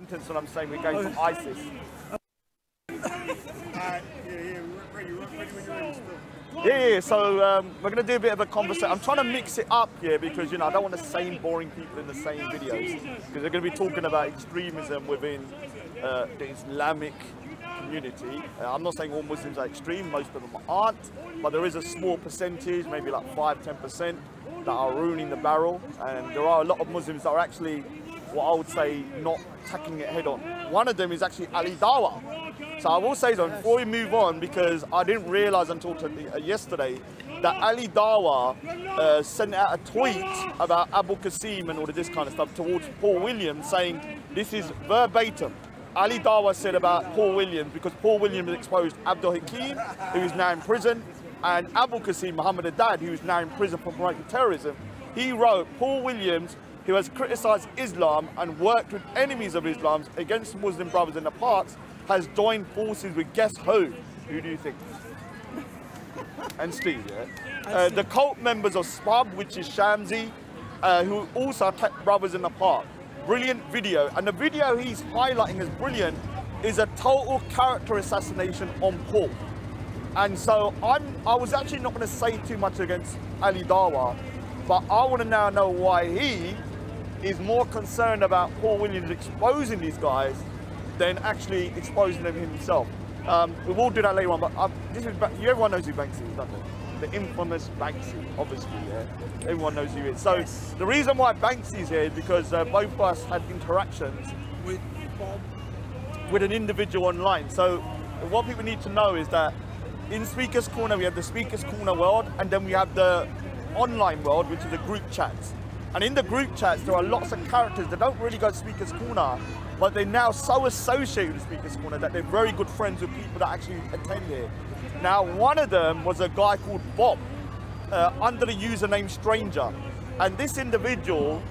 sentence when I'm saying we're going to ISIS. Yeah, so we're going to do a bit of a conversation. I'm trying to mix it up here because, you know, I don't want the same boring people in the same videos, because they're going to be talking about extremism within the Islamic community. I'm not saying all Muslims are extreme, most of them aren't, but there is a small percentage, maybe like 5–10%, that are ruining the barrel, and there are a lot of Muslims that are actually, what I would say, not tackling it head on. One of them is actually Ali Dawa. So I will say that before we move on, because I didn't realise until yesterday that Ali Dawa sent out a tweet about Abu Qasim and all of this kind of stuff towards Paul Williams, saying this is verbatim. Ali Dawa said about Paul Williams, because Paul Williams exposed Abdul Hakim, who is now in prison, and Abu Qasim Muhammad Haddad, who is now in prison for promoting terrorism. He wrote, Paul Williams, who has criticised Islam and worked with enemies of Islam against Muslim brothers in the parks, has joined forces with guess who? Who do you think? And Steve, yeah? The cult members of SPUB, which is Shamsi, who also attacked brothers in the park. Brilliant video. And the video he's highlighting as brilliant is a total character assassination on Paul. And so I was actually not going to say too much against Ali Dawa, but I want to now know why he is more concerned about Paul Williams exposing these guys than actually exposing them himself. We will do that later on, but this is, everyone knows who Banksy is, doesn't it? The infamous Banksy, obviously, yeah? Everyone knows who he is. So yes. The reason why Banksy is here is because both of us had interactions with an individual online. So what people need to know is that in Speaker's Corner, we have the Speaker's Corner world, and then we have the online world, which is the group chats. And in the group chats, there are lots of characters that don't really go to Speaker's Corner, but they're now so associated with Speaker's Corner that they're very good friends with people that actually attend here. Now, one of them was a guy called Bob, under the username Stranger. And this individual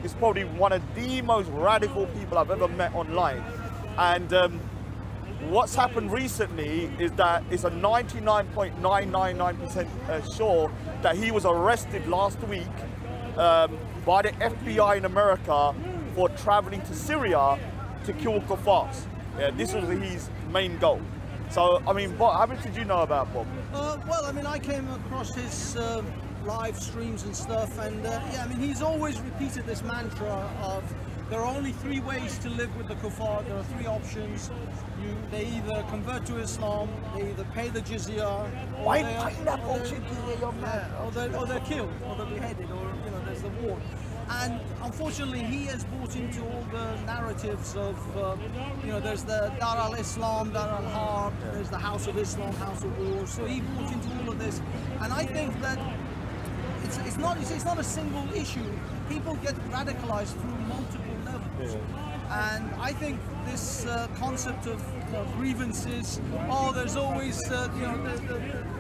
is probably one of the most radical people I've ever met online. And what's happened recently is that it's a 99.999% sure that he was arrested last week by the FBI in America for traveling to Syria to kill kuffars. Yeah, this was his main goal. So, I mean, Bob, how much did you know about Bob? Well, I mean, I came across his live streams and stuff, and yeah, I mean, he's always repeated this mantra of there are only 3 ways to live with the kuffar. There are 3 options. They either convert to Islam, they either pay the jizya, or they're killed, or they're beheaded, or, you know, there's the war. And unfortunately, he has bought into all the narratives of, you know, there's the Dar al-Islam, Dar al-Harb, there's the House of Islam, House of War. So he bought into all of this. And I think that it's not a single issue. People get radicalized through multiple levels. Yeah. And I think this concept of grievances, there's always, you know,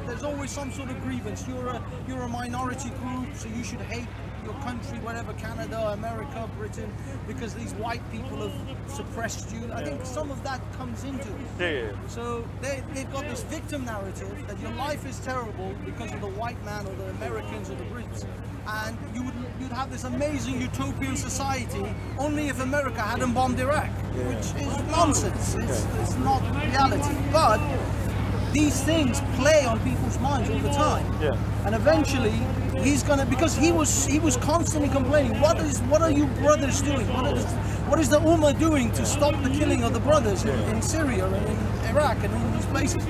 there's always some sort of grievance. You're a minority group, so you should hate your country, whatever, Canada, America, Britain, because these white people have suppressed you. I think some of that comes into it. Yeah. So they've got this victim narrative that your life is terrible because of the white man or the Americans or the Brits, and you'd have this amazing utopian society only if America hadn't bombed Iraq, which is nonsense. It's not reality. But these things play on people's minds all the time. Yeah. And eventually he's gonna, because he was constantly complaining, what are you brothers doing? What is the Ummah doing to stop the killing of the brothers in Syria and in Iraq and in these places?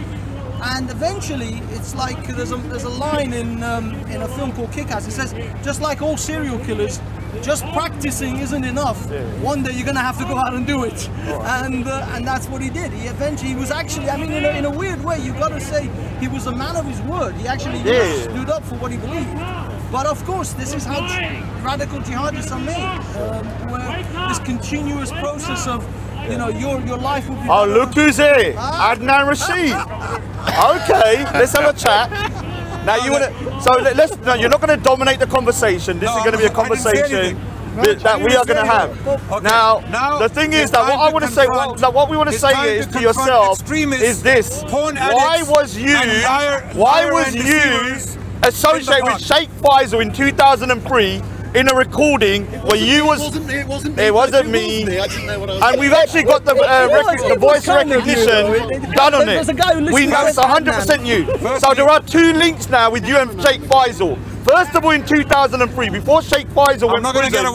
And eventually it's like there's a line in a film called Kick-Ass. It says, just like all serial killers, just practicing isn't enough. One day you're gonna have to go out and do it. And that's what he did. He eventually was actually, I mean, in a weird way, you gotta say he was a man of his word. He actually stood up for what he believed. But of course, this is how radical jihadists are made, where this continuous process of, you know, your life will be. Oh, look who's here! Adnan Rashid. Okay, let's have a chat. Now you want to, so no, you're not going to dominate the conversation. This is going to be a conversation that we are going to have. Okay. Now, the thing is that what I want to say, what we want to say is to yourself is this: why was you associated with Sheikh Faisal in 2003 in a recording where you was. It wasn't me. I didn't know what I was and we've actually got the voice recognition done on it. We know it's 100% you. So there are 2 links now with you and Sheikh Faisal. First of all, in 2003, before Sheikh Faisal went to prison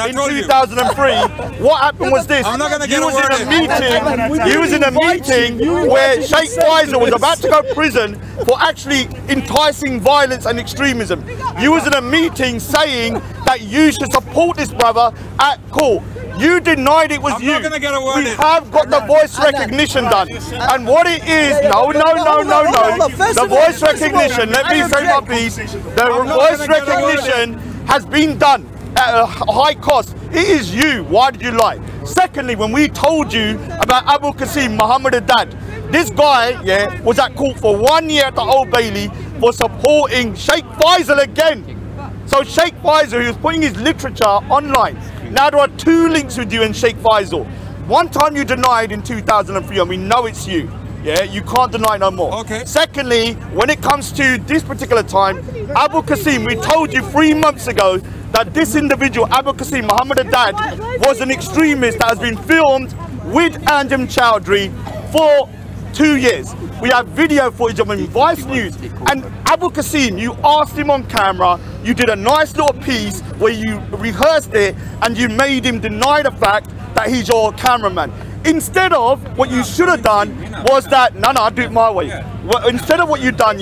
in 2003, what happened was this. I'm not going to get a word in. He was in a meeting where Sheikh Faisal was about to go to prison for actually enticing violence and extremism. You was in a meeting saying that you should support this brother at court. You denied it was you. I'm not going to get a word in. We have got the voice recognition done. And what it is, no. The voice recognition, let me say my piece. The voice recognition has been done at a high cost. It is you. Why did you lie? Secondly, when we told you about Abu Qasim Muhammad Haddad, this guy, was at court for 1 year at the Old Bailey for supporting Sheikh Faisal again. So Sheikh Faisal, he was putting his literature online. Now there are 2 links with you and Sheikh Faisal. One time you denied in 2003, and we know it's you. Yeah, you can't deny no more. Okay. Secondly, when it comes to this particular time, Abu Qasim, we told you 3 months ago that this individual, Abu Qasim Muhammad Haddad, was an extremist that has been filmed with Anjem Chowdhury for 2 years. We have video footage of him in Vice News. And Abu Qasim, you asked him on camera, you did a nice little piece where you rehearsed it and you made him deny the fact that he's your cameraman. Instead of what you should have done was that, no, I'll do it my way. Well, instead of what you've done,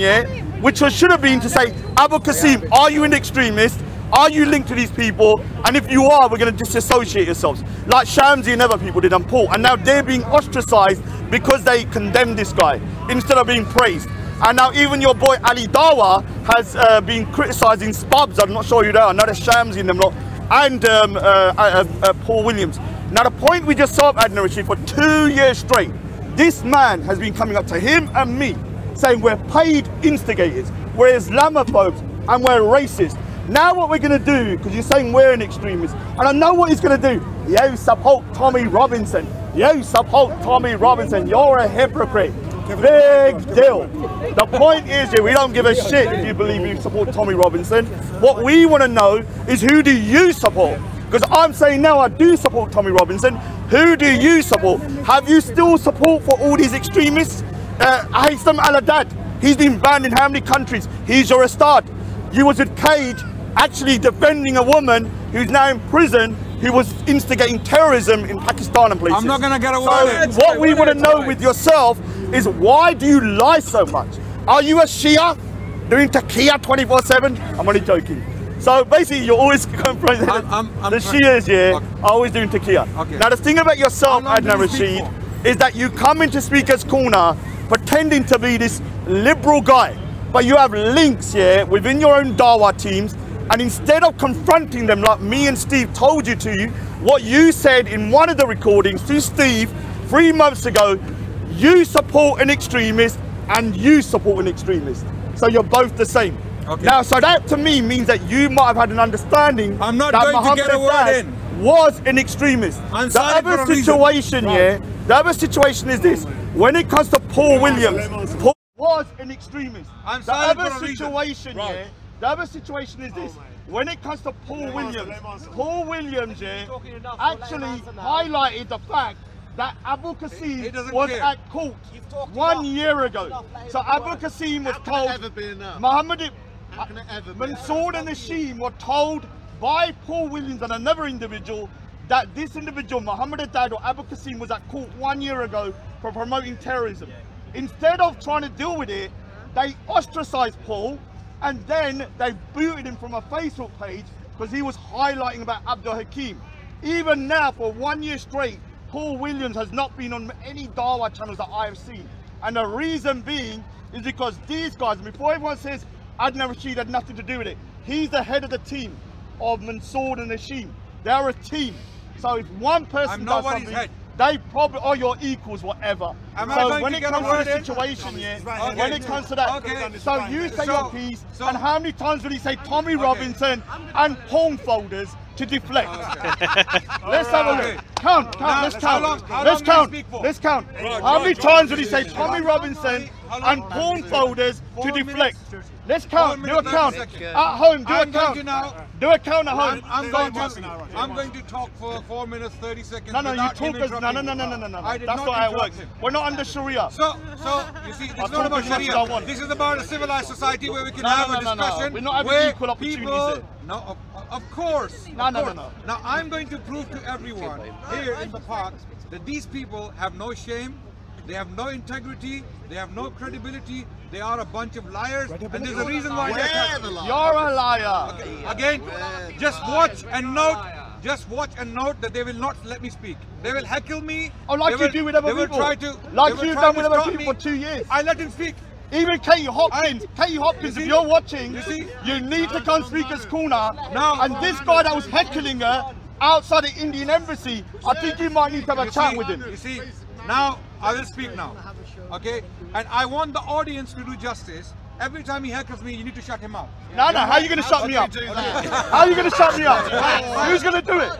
which should have been to say, Abu Qasim, are you an extremist? Are you linked to these people? And if you are, we're going to disassociate yourselves. Like Shamsi and other people did on Paul. And now they're being ostracized because they condemned this guy instead of being praised. And now even your boy Ali Dawa has been criticizing Spubs. I'm not sure who they are. Another Shamsi in them lot. And Paul Williams. Now the point we just saw of Adnan Rashid for 2 years straight, this man has been coming up to him and me saying we're paid instigators, we're Islamophobes and we're racist. Now what we're going to do, because you're saying we're an extremist, and I know what he's going to do. You support Tommy Robinson. You support Tommy Robinson. You're a hypocrite. Big deal. The point is, we don't give a shit if you believe you support Tommy Robinson. What we want to know is, who do you support? Because I'm saying now I do support Tommy Robinson. Who do you support? Have you still support for all these extremists? Haitham Al-Haddad, he's been banned in how many countries? He's your Ustad. You was with Cage actually defending a woman who's now in prison who was instigating terrorism in Pakistan and places. I'm not going to get a word. So what we want to know with yourself is, why do you lie so much? Are you a Shia doing taqiyya 24/7? I'm only joking. So basically you're always going for the Shias are always doing taqiyya. Okay. Now the thing about yourself, Adnan Rashid, is that you come into Speaker's Corner pretending to be this liberal guy, but you have links within your own Dawa teams, and instead of confronting them like me and Steve told you to, what you said in one of the recordings to Steve 3 months ago, you support an extremist and you support an extremist. So you're both the same. Okay. Now, so that to me means that you might have had an understanding I'm not that going Muhammad to get a word in. was an extremist. The other situation, the other situation is this. When it comes to Paul Williams, Paul was an extremist. The other situation, the other situation is this. When it comes to Paul Williams, actually highlighted the fact that Abu Qasim was at court 1 year ago. So Abu Qasim was told, Mansour and Hashim were told by Paul Williams and another individual that this individual, Muhammad Haddad or Abu Qasim, was at court 1 year ago for promoting terrorism. Instead of trying to deal with it, they ostracized Paul, and then they booted him from a Facebook page because he was highlighting about Abdul Hakim. Even now, for 1 year straight, Paul Williams has not been on any Dawa channels that I have seen. And the reason being is because these guys, before everyone says Adnan Rashid had nothing to do with it, he's the head of the team of Mansour and Hashim. They're a team. So if one person does something, they probably are your equals, whatever. So when it comes to the situation, when it comes to that, so you say your piece, and how many times will he say Tommy Robinson and porn folders to deflect? Let's have a look. count. Let's count. Let's count. How many times did he say Tommy Robinson and porn folders to deflect? Let's count. Do a count. At home, do a count. Do a count at home. I'm going to talk for 4 minutes 30 seconds. No, you talk as no. That's not how it works. We're not under Sharia. So you see, it's not about Sharia. This is about a civilized society where we can have a discussion. We're not having equal opportunities. No, of course. No. Now I'm going to prove to everyone here in the park that these people have no shame, they have no integrity, they have no credibility, they are a bunch of liars, and there's a reason why they're You're a liar. Okay. Again, just watch and note. Just watch and note that they will not let me speak. They will heckle me. Oh, like you do with other people. Try to, like you've done with other people for 2 years. I let him speak. Even Katie Hopkins, if you're watching, you need to come Speaker's Corner. No. And this guy that was heckling her outside the Indian Embassy, I think you might need to have a chat with him. You see, now I will speak now, okay? And I want the audience to do justice. Every time he heckles me, you need to shut him up. No, how are you going to shut me up? How are you going to shut me up? Who's going to do it?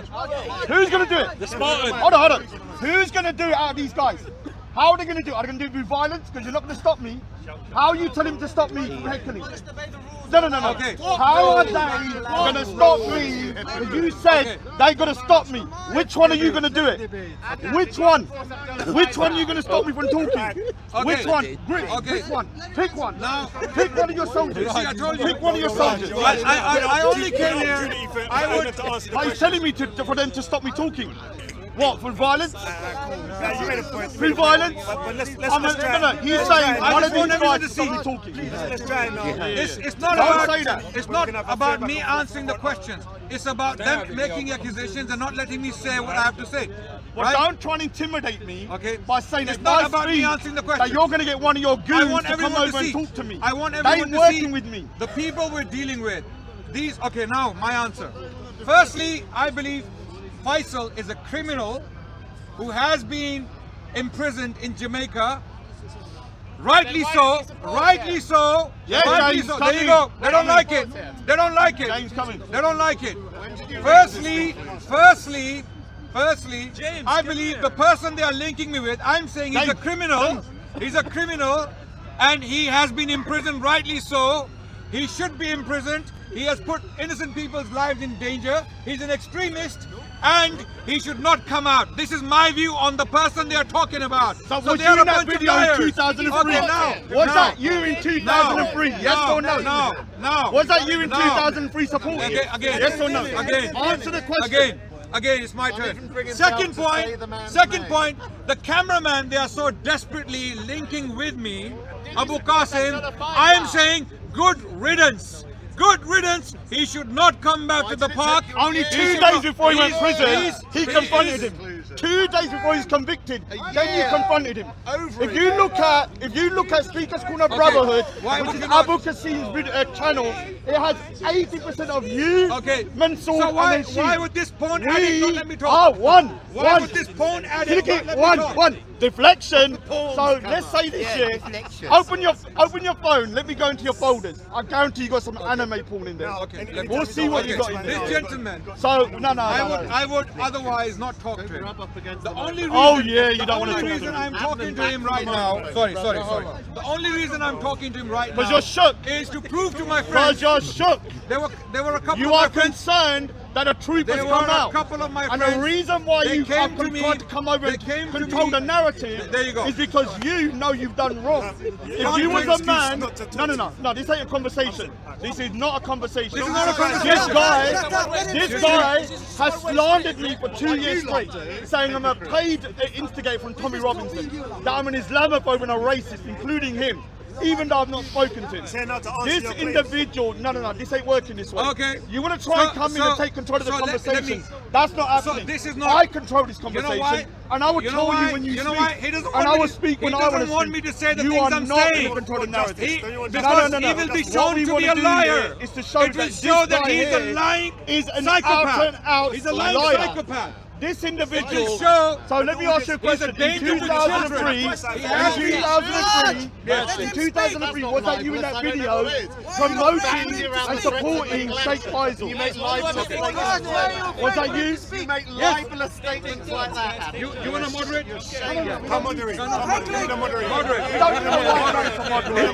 Who's going to do it? Hold on. Who's going to do it out of these guys? How are they going to do it? Are they going to do it with violence? Because you're not going to stop me. How are you telling him to stop me from heckling? No. Okay. How are they going to stop me? Because you said they're going to stop me. Which one are you going to do it? Which one? Which one are you going to stop me from talking? Which one? Pick one. Pick one. Now, pick one of your soldiers. Pick one of your soldiers. I only came here. Are you telling me for them to stop me talking? What, for violence? You made a point. Through violence? He's saying one of these guys to stop me talking. Let's try now. It's not about me answering the questions. It's about them making accusations and not letting me say what I have to say. Well, right? don't try and intimidate me by saying it's not about me answering the question. That you're going to get one of your goons to come over and talk to me. I want everyone to working see with me. The people we're dealing with. These. Okay, now my answer. Firstly, I believe Faisal is a criminal who has been imprisoned in Jamaica. Rightly so. Rightly so. Rightly so. There you go. They don't like it. They don't like it. They don't like it. Firstly, I believe the person they are linking me with, I'm saying he's a criminal. He's a criminal and he has been imprisoned, rightly so. He should be imprisoned. He has put innocent people's lives in danger. He's an extremist and he should not come out. This is my view on the person they are talking about. So was you in that video in 2003? Okay, was that you in 2003? Yes or no? No. Was that you in 2003 supporting? Again. Yes or no? Again. Answer the question. Again, it's my turn. Second point, the cameraman they are so desperately linking with me, Abu Qasim, I am saying good riddance. Good riddance. He should not come back to the park. Only 2 days before he went to prison, he confronted him. 2 days before he's convicted, then you confronted him. If you look at Speaker's Corner Brotherhood, which is Abu Qasim's channel, it has 80% of you, Mansour, so why would this pawn addict not let me talk? Why would this pawn addict not let me talk? One. Deflection. So let's say this year. Open your phone. Let me go into your folders. I guarantee you got some anime porn in there. We'll see what you got in there. This gentleman. So I would otherwise not talk to him. The only reason, you don't want to talk to him. The only reason I'm talking to him right now. Sorry. The only reason I'm talking to him right now. Because you're shook. Is to prove to my friends. Because you're shook. There were a couple. You are concerned that a troop has come out. A couple of my and friends, the reason why you have tried to come over and control the narrative is because you know you've done wrong. If you was a man, no, this ain't a conversation. This is not a conversation. This is not a conversation. This guy has slandered me for 2 years straight, saying I'm a paid instigator from Tommy Robinson, that I'm an Islamophobe and a racist, including him. Even though I've not spoken to him. This individual, no, this ain't working this way. Okay. You want to try and come in and take control of the conversation. That's not happening. So this is not, I control this conversation. And I will tell you when you speak. And I will speak when I want to speak. He doesn't want me to say the you things are I'm not saying. In control of the narrative. Because he will be shown to be a liar. Is to show it will show that he's a lying psychopath. He's a lying psychopath. this individual. It show So let me ask you a question. In 2003, in 2003, was that you in that video promoting and supporting Sheikh Faisal? You make libelous statements. Was that you? You make libelous statements like that. You want to moderate? Come moderate. Moderate. Moderate.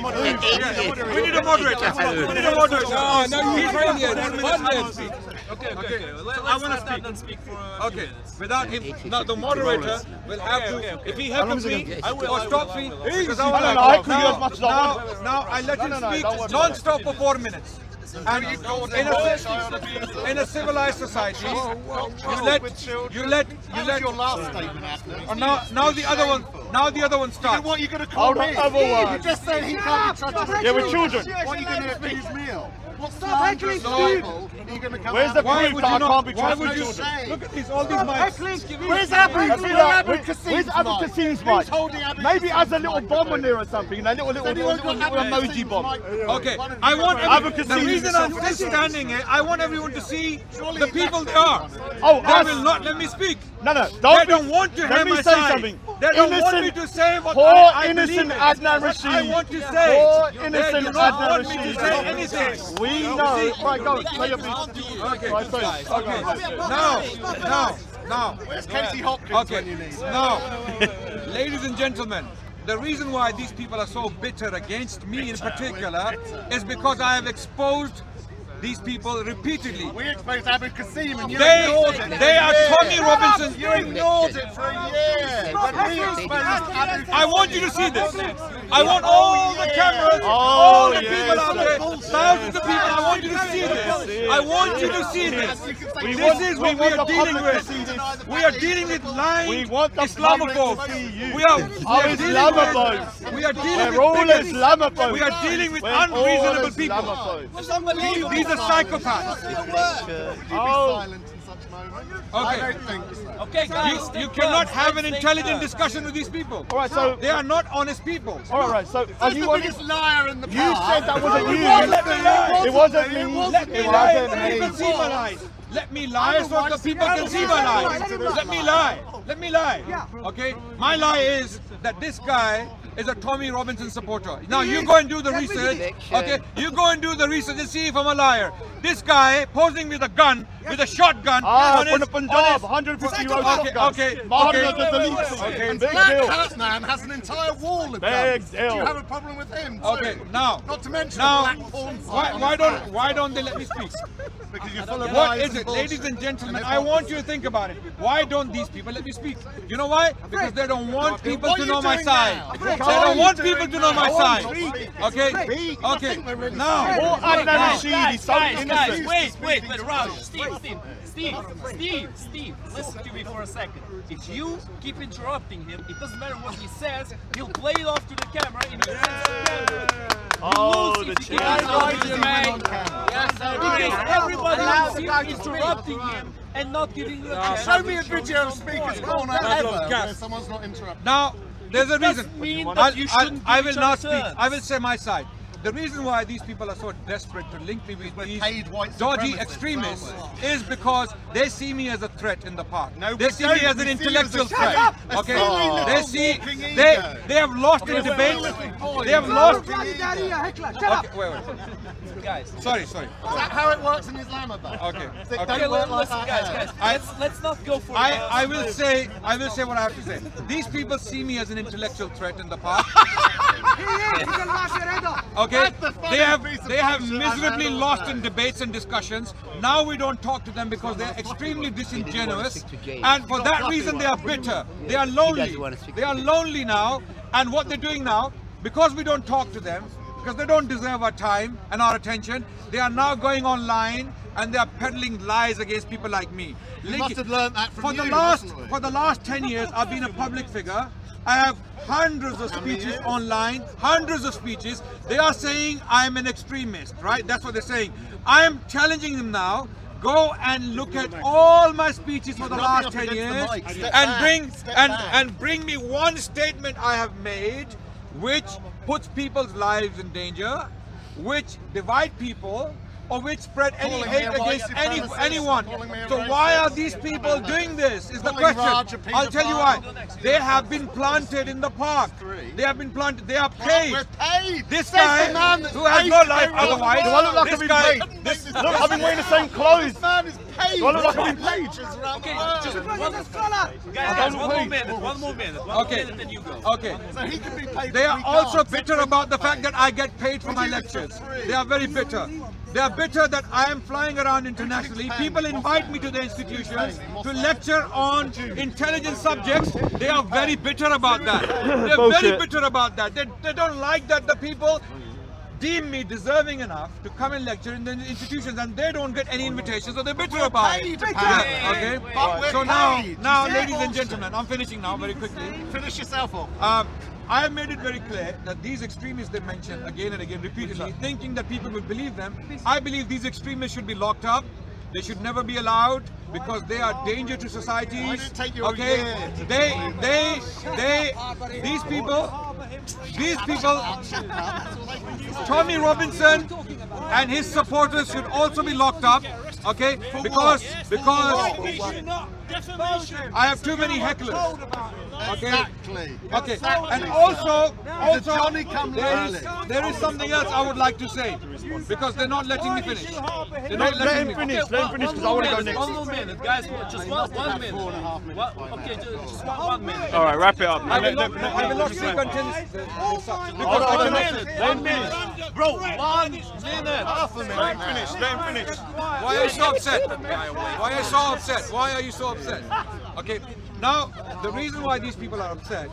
We need a moderator. We need a moderator. No, he's right here. Okay. I want to speak. Okay. Without him, now the moderator will have to. If he happens me, I will stop me. Because I want to. Now I let him speak non-stop for 4 minutes. And in a civilized society, you let your last statement after. now the other one starts. What are you going to call me? You just said he can't be trusted. Yeah, with children. What are you going to do for his meal? What slanderous libel are you going to come Where's the out proof that I can't be Why would trusted you children? look at these, all these mics? Where's Abu? Where's Abu Kassim's mic? Maybe it has a little bomb on there or something, a little emoji bomb. Okay, I want the reason I'm still standing here, I want everyone to see the people they are. Oh, they will not let me speak. No, They don't want to hear my side. They don't want me to say what I believe in. Adnan Rashid. I want to say. Poor innocent They do not Adnan want me to Rashid. say anything. We know. Right, go. Say your piece. Okay. Right, sorry. Okay. Now. Where's Katie Hopkins when you need? Now, ladies and gentlemen, the reason why these people are so bitter against me in particular is because I have exposed these people repeatedly. We exposed Abu Kassim and you ignored it. They are Tommy Robinson. You ignored it for a year. When we exposed Abu Kassim. I want you to see this. I want all the cameras, all the people out there, thousands of people. I want you to see this. I want you to see this. This is what we are dealing with. We are dealing with lying Islamophobes. We are Islamophobes. We are dealing We're all with bigots. Islamophobes. We are dealing with We're all unreasonable people. Islamophobes. These are psychopaths. Silent in such moments. I don't think so. Okay, guys, you cannot have an intelligent discussion with these people. All right, so they are not honest people. All right, so That's the biggest liar in the you past. said that wasn't you. It wasn't me. Let me lie so people see my lies. Let me lie so the people can see my lies. Let me lie. Let me lie. Okay? My lie is that this guy is a Tommy Robinson supporter. Now you go and do the research. Okay? You go and do the research and see if I'm a liar. This guy posing with a gun, with a shotgun. From the Punjab, 150-year-old shotgun. Okay. And Black Hat Man has an entire wall of guns. Do you have a problem with him too? Okay, now. Not to mention now, a black porn site. why don't they let me speak? Because you're full of What lies is and it, bullshit. ladies and gentlemen? I want you to think about it. Why don't these people let me speak? You know why? Because they don't want people to know my side. They don't want people to know my side. Okay? Okay. Now. Adnan Rashid is so innocent. Wait, Raj, Steve, listen to me for a second. If you keep interrupting him, it doesn't matter what he says, he'll play it off to the camera and you'll sense the camera. Oh, the cheese. Everybody is interrupting him and not giving you a chance. Show me a video of Speaker's Corner ever where someone's not interrupted. Now, there's a reason. I will not speak. turns. I will say my side. The reason why these people are so desperate to link me with these dodgy extremists is because they see me as a threat in the park. They see me as an intellectual threat. Okay? They see they have lost in debates. They have lost. Okay, wait. Guys. Sorry. Is that how it works in Islamabad? Okay. Okay, listen, guys. Let's not go for. I will say what I have to say. These people see me as an intellectual threat in the park. Okay, they have miserably lost in debates and discussions. Now we don't talk to them because they're extremely disingenuous, and for that reason they are bitter. They are lonely. They are lonely now, and what they're doing now, because we don't talk to them, because they don't deserve our time and our attention, they are now going online and they are peddling lies against people like me. You must have learned that from For the last 10 years, I've been a public figure. I have hundreds of speeches online, hundreds of speeches. They are saying I'm an extremist, right? That's what they're saying. I am challenging them now. Go and look at all my speeches for the last 10 years and bring me one statement I have made which puts people's lives in danger, which divide people, or which spread any Calling hate me a white against supremacist, anyone. calling me a So racist. why are these people doing this? Is the Calling Raj question. a I'll tell you paedophile. why. They have been planted in the park. They have been planted. They are paid. We're paid. This Says guy, the man that's who has paid no to life do otherwise, Do I look like this I've been guy, paid? this, Look, I've been wearing the same clothes. This man is paid. Do I look like to I've do been paid? lectures around Okay, the world. just Guys, one more minute. One more minute. Okay. And then you go. okay. So he can be paid. They but are we also can't. bitter about the fact that I get paid for my do this lectures. for free. They are very bitter. They are bitter that I am flying around internationally. People invite me to the institutions to lecture on intelligent subjects. They are very bitter about that. They're very Bullshit. bitter about that. They don't like that the people deem me deserving enough to come and lecture in the institutions, and they don't get any invitations, so they're bitter about it. paid, Yeah, okay. But we're So now, paid. ladies and gentlemen, I'm finishing now very quickly. Finish yourself off. I have made it very clear that these extremists they mention again and again repeatedly, thinking that people will believe them. I believe these extremists should be locked up. They should never be allowed because they are danger to societies. Why did it take you a Okay, year to these people, Tommy Robinson and his supporters should also be locked up. Okay, because I have too many hecklers. Okay. Exactly. Okay, Exactly. and also Johnny come there is something else I would like to say because they're not letting me finish. They're not Let letting him me finish. Let him finish because I want to go next. One more minute, guys. Just one minute. Okay, just one minute. All right, wrap it up. I will not speak until Hold on, let him finish. Bro, 1 minute. Half a minute. Let him finish. Let him finish. Why are you so upset? Why are you so upset? Why are you so upset? Okay, now the reason why these people are upset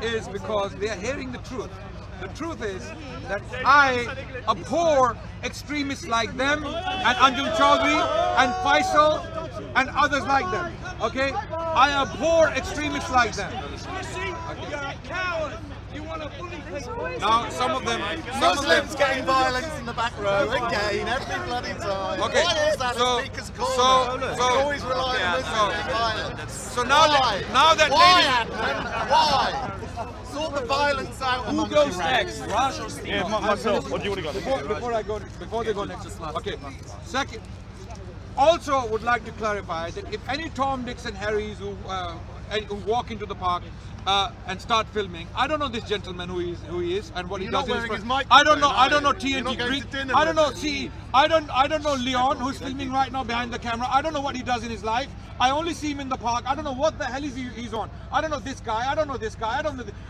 is because they are hearing the truth. The truth is that I abhor extremists like them and Anjum Chaudhry and Faisal and others like them. Okay, I abhor extremists like them. Now some of them, Muslims getting violence in the back row again every bloody time. Okay, Why is that so- a speaker's corner? so- We always rely on Muslims getting violence. So now Why? that Why, ladies, Adnan? Why? Sort the violence out Who amongst goes you. next? Raj or Steve? Yeah, myself. What do you want to go? before they go next. Okay. Second, also would like to clarify that if any Tom, Dicks and Harrys who walk into the park and start filming, I don't know this gentleman who he is and what he You're does not in his wearing front. his I don't know. microphone, I don't know are you? You're not TNT going Greek. to dinner I don't know with CE. I don't know Leon who's filming right now behind the camera. I don't know what he does in his life. I only see him in the park. I don't know what the hell he's on. I don't know this guy. I don't know this guy.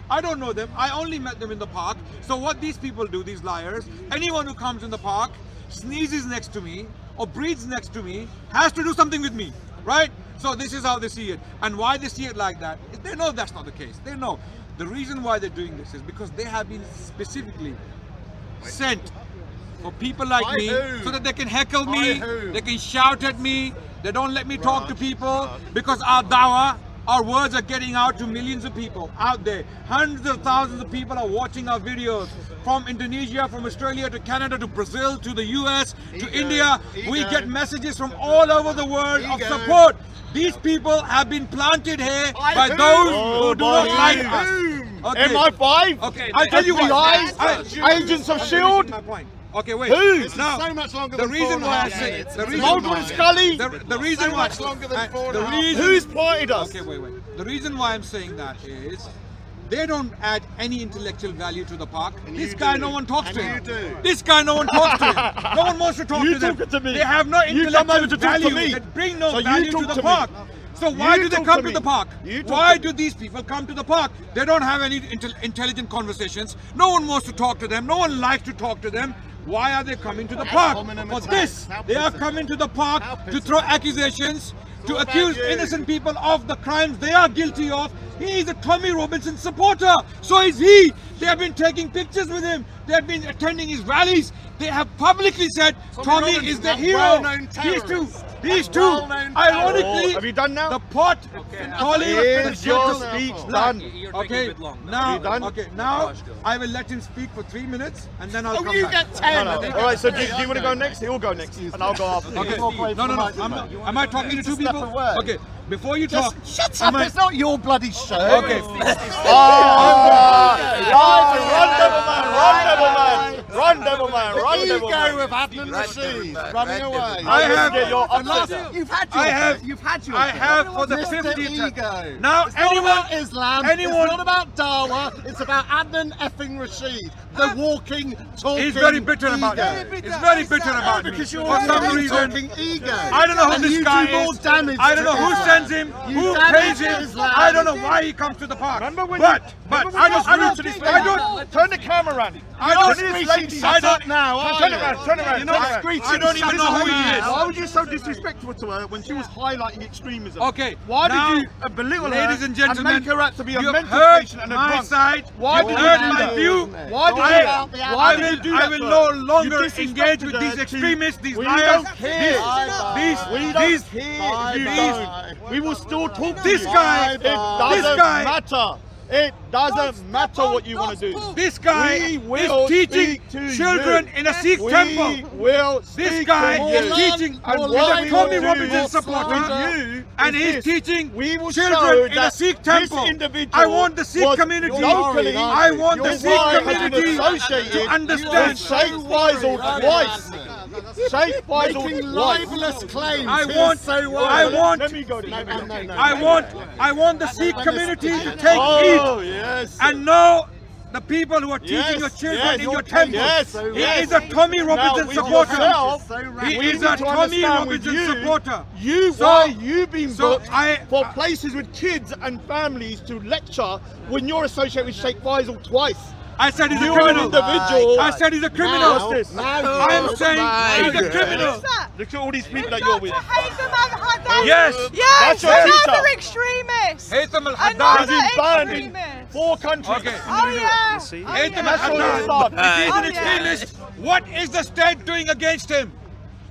I don't know them. I only met them in the park. So what these people do, these liars, anyone who comes in the park, sneezes next to me or breathes next to me, has to do something with me, right? So this is how they see it. And why they see it like that, they know that's not the case. They know. The reason why they're doing this is because they have been specifically sent for people like By me who? so that they can heckle By me, who? they can shout at me, they don't let me talk to people because our dawah, our words are getting out to millions of people out there. Hundreds of thousands of people are watching our videos from Indonesia, from Australia to Canada to Brazil to the US to India. We get messages from all over the world of support. These people have been planted here by those who do not like us. Okay. MI5? Okay, I tell you what, FBI? Agents of S.H.I.E.L.D.? my point. Okay, wait. Who? This is Now, so much longer the than reason 4.5 why I say minutes. the It's reason Mulder why and Scully? the reason So why much longer than 4.5 the minutes. reason Who's planted us? Okay, wait. The reason why I'm saying that is they don't add any intellectual value to the park. This you guy, do. no one talks to And him. you do. This guy, no one talks to him. No one wants to talk You to them. talking to me. They have no You come over intellectual to talk to value. me. That bring no So you value talk to the to me. park. So why You do they talk come to to me. the park? You talk Why to do these people come to the park? They don't have any intelligent conversations. No one wants to talk to them. No one likes to talk to them. Why are they coming to the park? hominem For attacks. this, How they are pitiful. coming to the park How to pitiful. throw accusations, to all about accuse you. innocent people of the crimes they are guilty of. He is a Tommy Robinson supporter. So is he. They have been taking pictures with him. They have been attending his rallies. They have publicly said Tommy Robinson's is the that hero. well-known These two, terrorist. these That two. well-known Ironically, Have you done now? the pot calling Is your Circle speech now. done? You're taking a Okay, bit long. now, You done? okay, now I will let him speak for 3 minutes and then I'll Oh, come you back. get 10. No. All right, so do you want to go next? He'll go next, and I'll go after. Okay, no. Am I talking to two step people? away. Okay, before you talk. Shut am up, I- it's not your bloody show. Okay. Run, Devilman! Run, Devilman! Run, Run, devil man. The Run, devil ego man. of Adnan Rashid running away. I have- Get your And last, upset. you've had your you've had your I have for the Mr. 50th Ego. time. Now, It's not anyone, about Islam. anyone- It's not about Dawa. It's about Adnan effing Rashid, the walking, talking. he's very bitter about ego. it. He's very bitter about it. Because you're For some a reason, talking ego. I don't know who And this you guy do more is. damage I don't know to who Islam. sends him, You who damage pays him. Islam. I don't know why he comes to the park. Remember when But you I don't. turn the camera around. I don't. I don't now. Turn it around, turn it around. You're not turn it around. screeching. I don't even know who he is. Why were you so disrespectful to her when she was highlighting extremism? Okay, Why now, did you belittle her ladies and gentlemen, make her out to be a you have mental heard patient and a my drunk? side. Why You've did heard you do my that? view. Why did you do that? I will to her? no You longer disrespected engage with her these to- extremists, these we liars, don't care. these, We these, don't care if you these- don't. We will still talk to This you. guy- It this doesn't guy- matter. It doesn't matter what you want to do. This guy We will is teaching speak to children you. in a Sikh We temple. will This speak guy to is you. teaching, And he's what a we Tommy will do Robinson with supporter, you and is he's this. teaching We will show children in a that Sikh this temple. individual I want the Sikh was community, locally, I want the your Sikh wife has been community associated to understand. with Sheikh Faisal twice. Sheikh Faisal Making twice. libelous claims. I Here's want, so what? I want, Let me go. Let me go. I want the Sikh community to take Oh, heed yes. and know the people who are teaching Yes, your children yes, in your your temple. yes, He yes. is a Tommy Robinson with supporter. yourself, He we is need a to Tommy understand with Robinson you, supporter. Why you been so booked I- for places with kids and families to lecture when you're associated with Sheikh Faisal twice? I said he's a You're an criminal. individual. I said he's a criminal. What's this? I am saying he's a criminal. Look at all these people that you're with. Yes. That's your teacher. Another extremist. Haytham He's Another been banned in extremist. 4 countries. Okay. Oh yeah. Haytham That's all you al-Haddad. start. If he's an Oh, yeah. extremist, what is the state doing against him?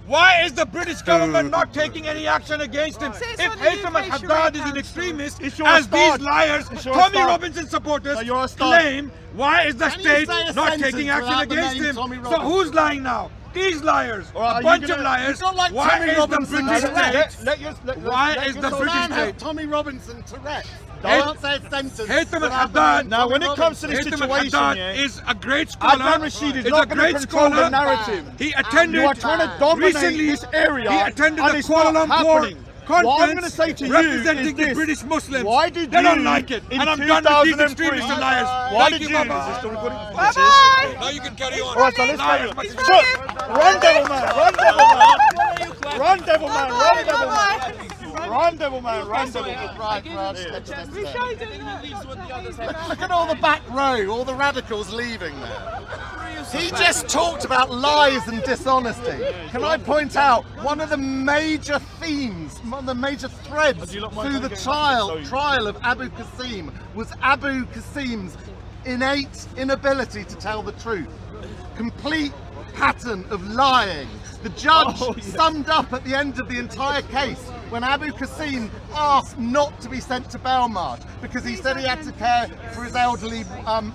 Why is the British government not taking any action against him? It's If on the Haytham UK al-Haddad is Sharia an extremist, It's your as start. these liars, It's your Tommy start. Robinson supporters So you're a start. claim, why is the Can you state say a not sentence taking action without the against name him? Tommy So Robinson? who's lying now? These liars, All right, are a you bunch gonna- of liars. It's not like Why Tommy is Robinson the British direct. state? Why is the The British man has state? Tommy Robinson Tourette's. Hey- Don't say a sentence. Haytham without al-Haddad- the name Now, when Tommy it comes to this Robinson. Haytham situation, al-Haddad yeah, is a great scholar. Adnan Rashid is He's not a going great to control the scholar. narrative. He attended You are trying to dominate recently, this area. He attended and the it's Kuala not Lumpur happening. conference What I'm going to say to you representing is the this. British Muslims. Why did they you, don't like it. in And I'm done with these 2003, extremists and liars. Why Thank did you, you? bye-bye. Is this still recording? Bye bye. Now you can carry on. All right, so let's carry on. Liars. So, run, devil man, run, devil man. Run, devil man, run, devil man. Bye Run, devil man, run, devil man. Right, Raj, bye. Look at all the back row, all the radicals leaving there. He just talked about lies and dishonesty. Can I point out one of the major themes, one of the major threads through the trial of Abu Qasim was Abu Qasim's innate inability to tell the truth. Complete pattern of lying. The judge summed up at the end of the entire case when Abu Qasim asked not to be sent to Belmarsh because he said he had to care for his elderly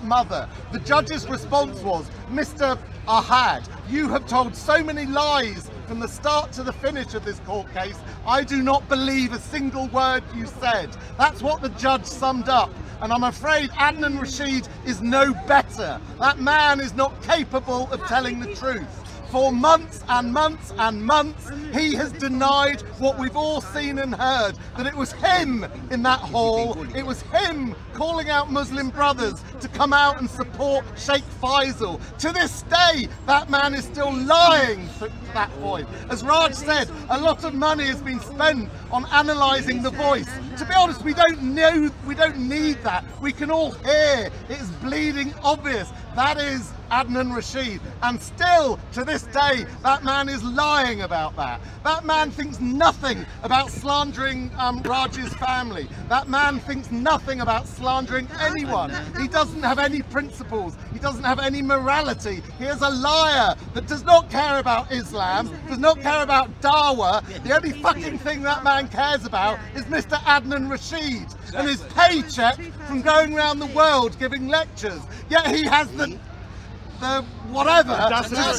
mother. The judge's response was, Mr. Ahad, you have told so many lies from the start to the finish of this court case, I do not believe a single word you said. That's what the judge summed up. And I'm afraid Adnan Rashid is no better. That man is not capable of telling the truth. For months and months and months, he has denied what we've all seen and heard, that it was him in that hall, it was him calling out Muslim brothers to come out and support Sheikh Faisal. To this day, that man is still lying to that point. As Raj said, a lot of money has been spent on analysing the voice. To be honest, we don't need that. We can all hear, it is bleeding obvious. That is Adnan Rashid, and still to this day that man is lying about that. That man thinks nothing about slandering Raj's family. That man thinks nothing about slandering anyone. He doesn't have any principles. He doesn't have any morality. He is a liar that does not care about Islam, does not care about Dawa. The only fucking thing that man cares about is Mr. Adnan Rashid and his paycheck from going around the world giving lectures. Yet he has the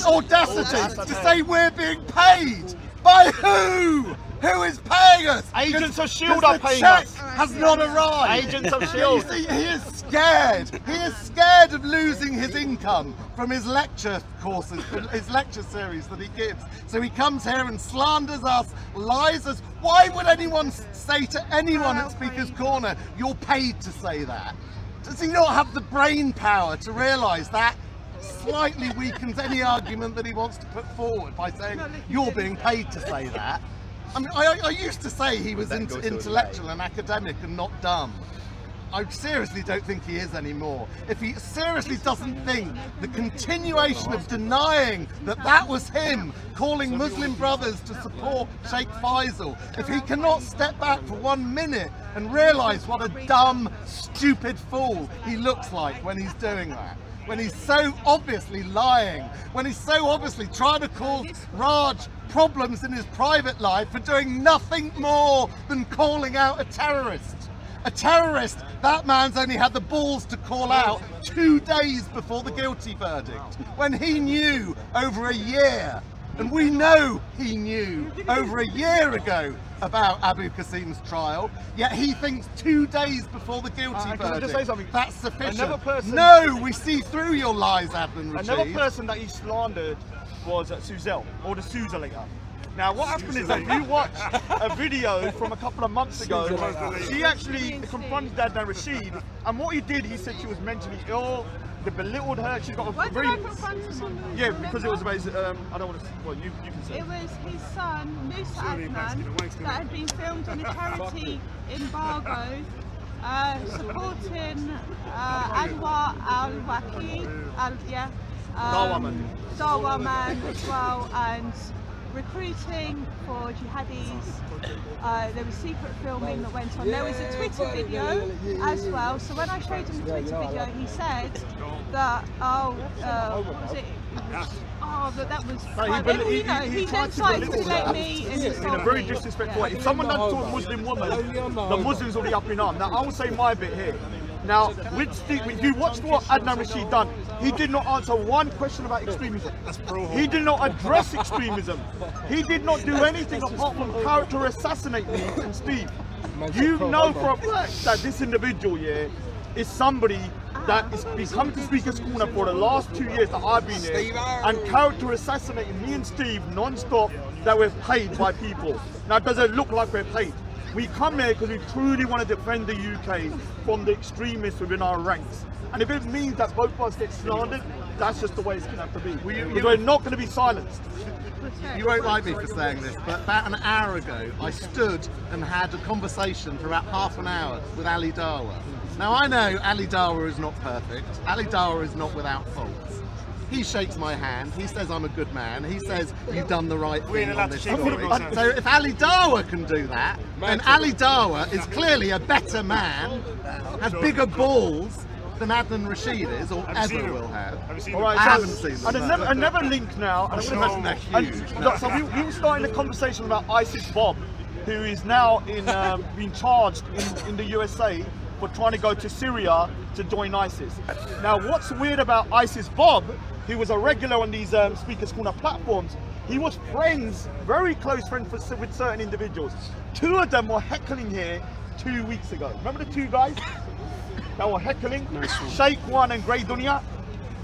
audacity to say we're being paid. By who? Who is paying us? Agents of S.H.I.E.L.D. are paying check us. Has not arrived. Agents of You S.H.I.E.L.D. see, he is scared. He is scared of losing his income from his lecture courses, his lecture series that he gives. So he comes here and slanders us, lies us. Why would anyone say to anyone at Speaker's Corner, you're paid to say that? Does he not have the brain power to realise that slightly weakens any argument that he wants to put forward by saying you're being paid to say that? I mean, I used to say he was intellectual and academic and not dumb. I seriously don't think he is anymore. If he seriously doesn't think the continuation of denying that that was him calling Muslim brothers to support Sheikh Faisal, if he cannot step back for 1 minute and realise what a dumb, stupid fool he looks like when he's doing that, when he's so obviously lying, when he's so obviously trying to cause Raj problems in his private life for doing nothing more than calling out a terrorist. A terrorist that man's only had the balls to call out 2 days before the guilty verdict, when he knew over a year, and we know he knew over a year ago about Abu Qasim's trial, yet he thinks 2 days before the guilty verdict, can I just say something? that's sufficient. Another person, no, we see through your lies, Adnan Rashid. Another person that he slandered was Suzel, or the Suzelator. Now what happened is that if you watch a video from a couple of months ago, she actually confronted Adnan Rashid, and what he did, he said she was mentally ill, they belittled her, she's got a Why very... did I confront him? Yeah, because it was about his, I don't want to, well you can say. It was his son, Musa Adnan, that had been filmed on a charity embargo supporting Anwar al-Waki, Dawa man as well, and recruiting for jihadis. There was secret filming that went on. There was a Twitter video as well. So when I showed him the Twitter video, he said that, that was. He then started to let me in a very disrespectful way. If someone doesn't talk Muslim woman, the Muslims will be up in arms. Now I will say my bit here. Now, with Steve, if you watched what Adnan Rashid done, he did not answer one question about extremism. He did not address extremism. He did not do anything apart from character assassinate me and Steve. You know for a fact that this individual here is somebody that is become to Speaker's Corner for the last 2 years that I've been here, and character assassinating me and Steve non-stop, that we're paid by people. Now, does it look like we're paid? We come here because we truly want to defend the UK from the extremists within our ranks. And if it means that both of us get slandered, that's just the way it's going to have to be. We're not going to be silenced. You won't like me for saying this, but about an hour ago, I stood and had a conversation for about half an hour with Ali Dawa. Now I know Ali Dawa is not perfect. Ali Dawa is not without faults. He shakes my hand, he says I'm a good man, he says you've done the right thing on this story. So if Ali Dawa can do that, then Ali Dawa is clearly a better man, has bigger balls than Adnan Rashid is, or ever will have. All right, I haven't seen them. And another link now, so we were starting a conversation about ISIS Bob, who is now being charged in the USA for trying to go to Syria to join ISIS. Now what's weird about ISIS Bob, who was a regular on these Speaker's Corner platforms, he was friends, very close friends with certain individuals. 2 of them were heckling here 2 weeks ago. Remember the 2 guys that were heckling? Sheikh One and Grey Dunya?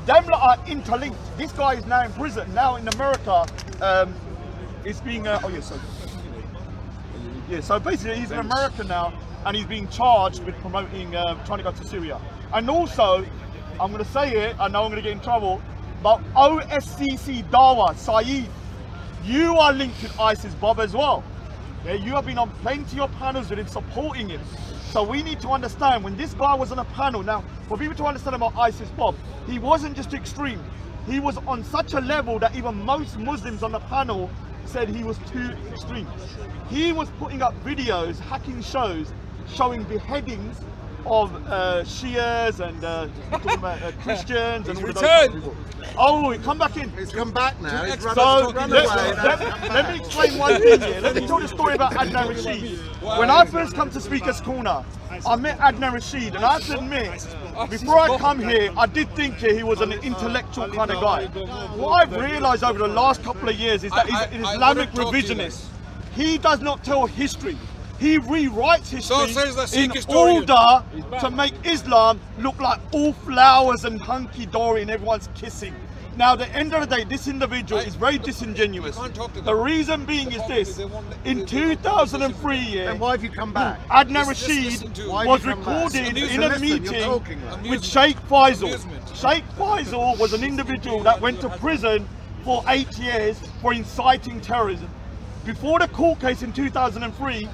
Them are interlinked. This guy is now in prison, now in America. It's being, so basically he's in America now, and he's being charged with promoting, trying to go to Syria. And also, I'm going to say it, I know I'm going to get in trouble, but OSCC Dawa, Saeed, you are linked to ISIS Bob as well. Yeah, you have been on plenty of panels with him, supporting him. So we need to understand, when this guy was on a panel, now, for people to understand about ISIS Bob, he wasn't just extreme. He was on such a level that even most Muslims on the panel said he was too extreme. He was putting up videos, hacking shows, showing beheadings of Shias and Christians and all of those people. Oh, come back in. He's come back now. He's let me explain one thing here. Let me tell the story about Adnan Rashid. When I first come to Speaker's Corner, I met Adnan Rashid, and I have to admit, before I come here, I did think he was an intellectual kind of guy. What I've realised over the last couple of years is that he's an Islamic revisionist. he does not tell history. He rewrites history So says the Sikh in historian. order to make Islam look like all flowers and hunky-dory and everyone's kissing. Now, at the end of the day, this individual is very disingenuous. can't talk to them. The reason being is this. In 2003, Then why have you come back? Adnan listen Rashid to- Why have was you come back? recorded in a Listen, you're meeting talking now. with Sheikh Faisal. Amusement. Sheikh Faisal was an individual that went to prison for 8 years for inciting terrorism. Before the court case in 2003,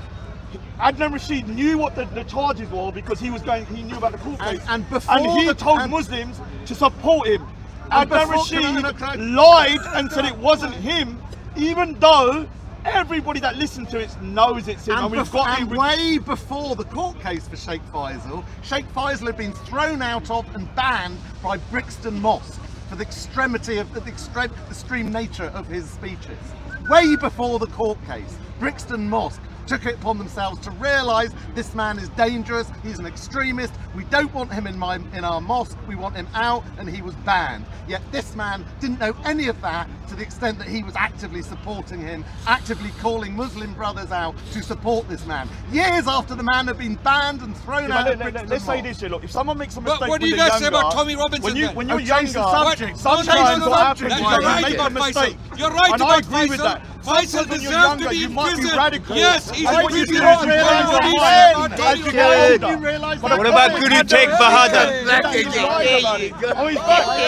Adnan Rashid knew what the charges were because he knew about the court case. And before he the- told and- Muslims to support him. And Adnan before- can I- Rashid lied and said it wasn't him, even though everybody that listened to it knows it's him. And, we've got it. way before the court case for Sheikh Faisal had been thrown out of and banned by Brixton Mosque for the extremity of the extreme nature of his speeches. Way before the court case, Brixton Mosque took it upon themselves to realise this man is dangerous, he's an extremist, we don't want him in our mosque, we want him out, and he was banned. Yet this man didn't know any of that to the extent that he was actively supporting him, actively calling Muslim brothers out to support this man. Years after the man had been banned and thrown out of Brixton Let's say Mosque. this here, look, if someone makes a But mistake what do you when they're guys say about younger, Tommy Robinson then? when you're change the younger, subject. sometimes Change the what subject. happens is You're you right make a about mistake. Faisal. You're right And I about agree with Faisal. that. Faisal Sometimes when you're deserves younger, to be you in might be prison. radical. Yes, he's And in when you prison. don't realise What your do you mind, say about as Tommy you get older. You realise But that? what about Guru Sheikh Bahadur? There you go. Oh, he's back. There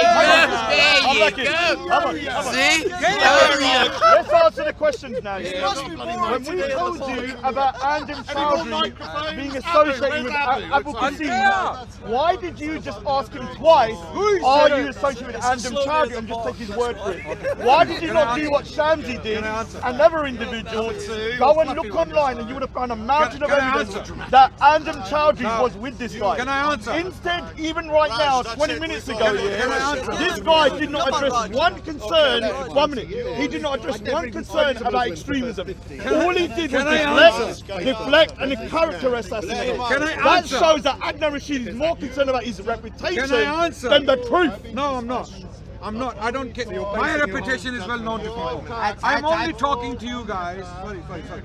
you go. See? Let's answer the questions now. must be boring When we today on told the you phone. about Andem Chowdhury being associated with Abu Qasim, why did you just ask him twice, are you associated with Andem Chowdhury, and just take his word for it? Why did you not do what Shamsi did, another individual, go and look online and you would have found a mountain of Can I evidence answer? that Andem Chowdhury was with this guy. Can I answer? Instead, even right now, 20 minutes ago, Can I answer? this guy did not address one concern. 1 minute. He did not address one concern about extremism. All he did was deflect and character assassinate. Can I That answer? shows that Adnan Rashid is more concerned about his reputation Can I answer? than the truth. No, I'm not. I'm not. I don't care. My reputation is well known to people. I'm only talking to you guys.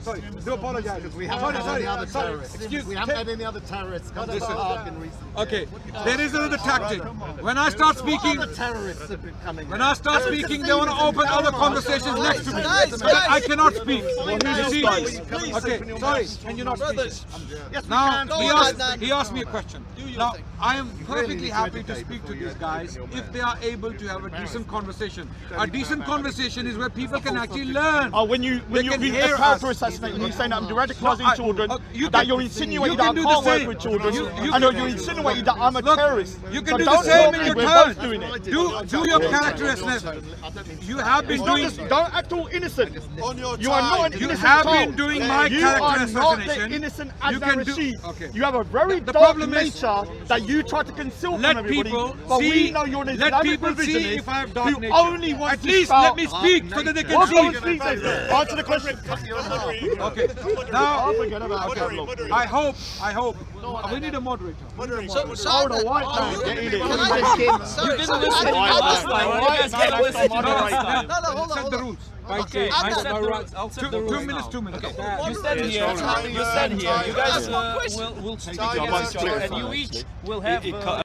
Sorry. Do apologize. We haven't had any other Sorry. terrorists. Excuse We me. haven't had any other terrorists come to the park in recent years. Okay. There is another tactic. When I start speaking, Other terrorists have been coming. when I start speaking, they want to open other conversations next to me. Guys, I cannot speak. who's this guy? Okay. Sorry. Can you not speak? Brothers, Yes, we Now, can. he asked me a question. Now, I am perfectly happy to speak to these guys if they are able to have a decent conversation. A decent conversation is where people can actually learn. Oh, when you They can read hear a character us. assassinate, when you're saying that I'm radicalising No, children, you that can- you're insinuating you that I can do the can't work same. with children, You and you're insinuating that I'm a Look, terrorist. you So can do the don't same tell in me your we're turn. both doing it. Do your character assessment. You have been doing. Don't act all innocent. You are not an You innocent have child. been doing my You character are not the assassination. innocent You Adnan can do- Rashid. okay. You have a very The dark problem is- nature that you try to conceal from Let everybody. people But we see. know you're an Let Islamic people see revisionist if I have dark who nature. only wants At to least spout- let me speak so that they can Well, go and see. speak then. Answer the question. Okay. Now, I'll forget about it. I hope. We need a moderator. so Oh, the white man, get in it. Can I- sorry, You didn't sorry, listen to me I- last time. You guys can't listen to me last time. No, hold on, Set hold the on. rules. Okay, Adnan, I set the rules. I'll set the rules 2 minutes. now. 2 minutes. You stand here. You stand here. You guys will speak against each other, and you each will have